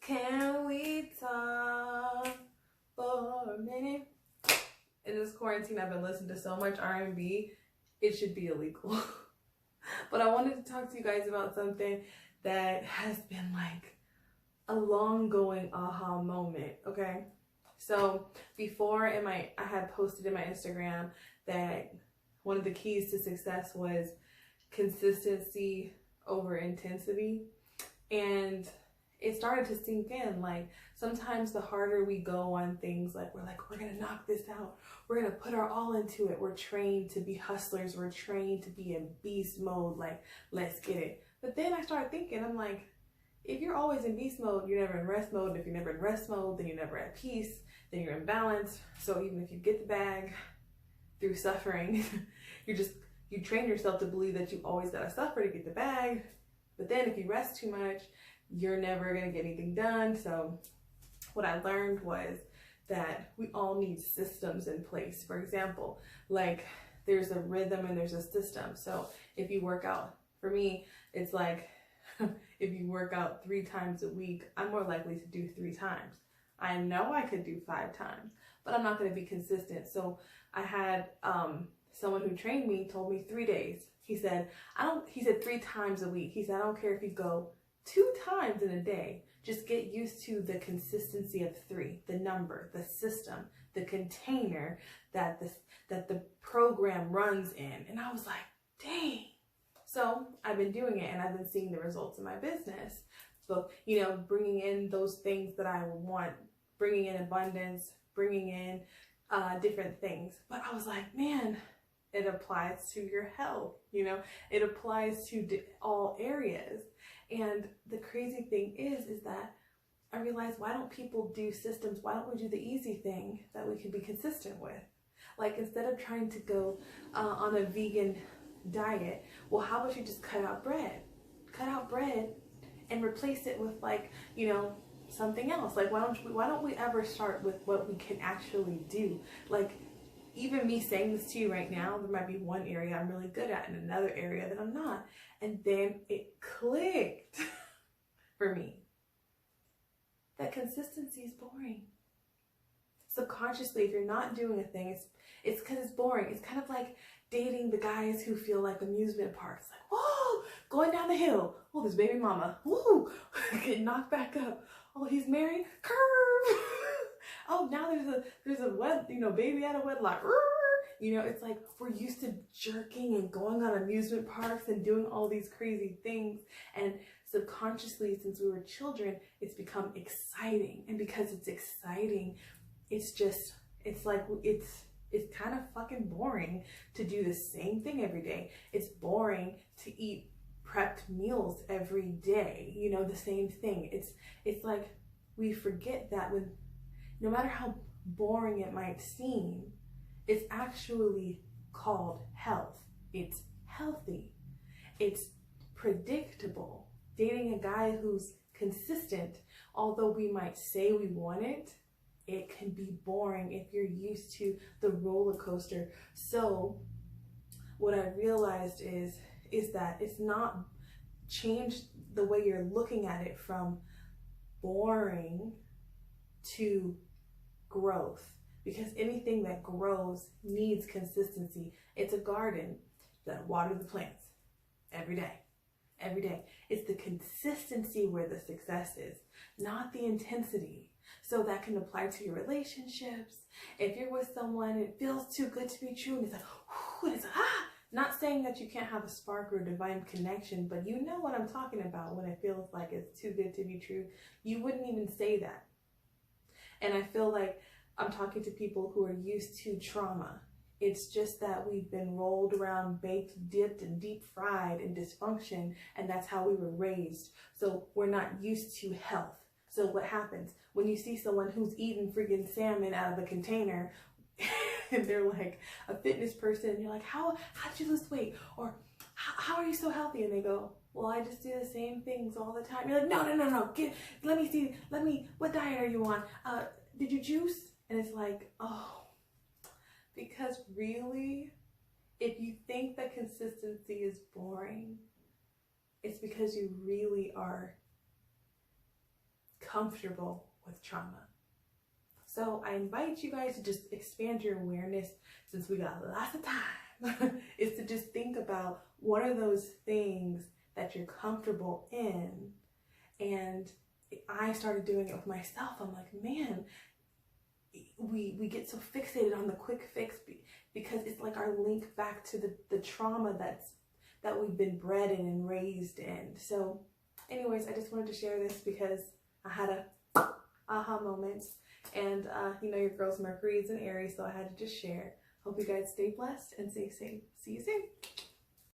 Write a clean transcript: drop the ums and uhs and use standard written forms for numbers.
Can we talk for a minute? In this quarantine, I've been listening to so much R&B, it should be illegal. But I wanted to talk to you guys about something that has been like a long going aha moment, okay? So before I had posted in my Instagram that one of the keys to success was consistency over intensity. And it started to sink in. Like sometimes the harder we go on things, like we're gonna knock this out, we're gonna put our all into it, we're trained to be hustlers, we're trained to be in beast mode, like let's get it. But then I started thinking, I'm like, if you're always in beast mode, you're never in rest mode. And if you're never in rest mode, then you're never at peace, then you're in balance. So even if you get the bag through suffering, you train yourself to believe that you always gotta suffer to get the bag. But then if you rest too much, you're never gonna get anything done. So what I learned was that we all need systems in place. For example, like there's a rhythm and there's a system. So if you work out, for me, it's like, if you work out 3 times a week, I'm more likely to do 3 times. I know I could do 5 times, but I'm not going to be consistent. So I had someone who trained me told me 3 days. He said 3 times a week. He said, I don't care if you go 2 times in a day. Just get used to the consistency of 3, the number, the system, the container that the program runs in. And I was like, dang. So I've been doing it and I've been seeing the results in my business. So, you know, bringing in those things that I want, bringing in abundance, bringing in different things. But I was like, man, it applies to your health, you know, it applies to all areas. And the crazy thing is that I realized, why don't people do systems? Why don't we do the easy thing that we can be consistent with? Like instead of trying to go on a vegan diet, well, how about you just cut out bread and replace it with, like, you know, something else. Like why don't we ever start with what we can actually do? Like even me saying this to you right now, there might be one area I'm really good at and another area that I'm not. And then it clicked for me that consistency is boring. Subconsciously, if you're not doing a thing, it's because it's boring. It's kind of like dating the guys who feel like amusement parks. Like, whoa, going down the hill. Oh, this baby mama. Woo, get knocked back up. Oh, he's married. Curve. Oh, now there's a baby out of wedlock. You know, it's like we're used to jerking and going on amusement parks and doing all these crazy things. And subconsciously, since we were children, it's become exciting. And because it's exciting, it's kind of fucking boring to do the same thing every day. It's boring to eat prepped meals every day, you know, the same thing. It's like we forget that no matter how boring it might seem, it's actually called health. It's healthy. It's predictable. Dating a guy who's consistent, although we might say we want it, it can be boring if you're used to the roller coaster. So what I realized is that it's not changed the way you're looking at it from boring to growth, because anything that grows needs consistency. It's a garden that waters the plants every day. It's the consistency where the success is, not the intensity. So that can apply to your relationships. If you're with someone, it feels too good to be true, and it's like, whoo, it's like, ah. Not saying that you can't have a spark or a divine connection, but you know what I'm talking about when it feels like it's too good to be true. You wouldn't even say that. And I feel like I'm talking to people who are used to trauma. It's just that we've been rolled around, baked, dipped, and deep fried in dysfunction, and that's how we were raised. So we're not used to health. So what happens when you see someone who's eating freaking salmon out of a container and they're like a fitness person, and you're like, how'd you lose weight? Or how are you so healthy? And they go, well, I just do the same things all the time. You're like, no, let me see, what diet are you on? Did you juice? And it's like, oh, because really, if you think that consistency is boring, it's because you really are comfortable with trauma. So I invite you guys to just expand your awareness, since we got lots of time, is to just think about what are those things that you're comfortable in. And I started doing it with myself. I'm like, man, we get so fixated on the quick fix because it's like our link back to the trauma that we've been bred in and raised in. So anyways, I just wanted to share this because I had a aha moment. And you know, your girl's Mercury is in Aries, so I had to just share. Hope you guys stay blessed and stay safe. See you soon.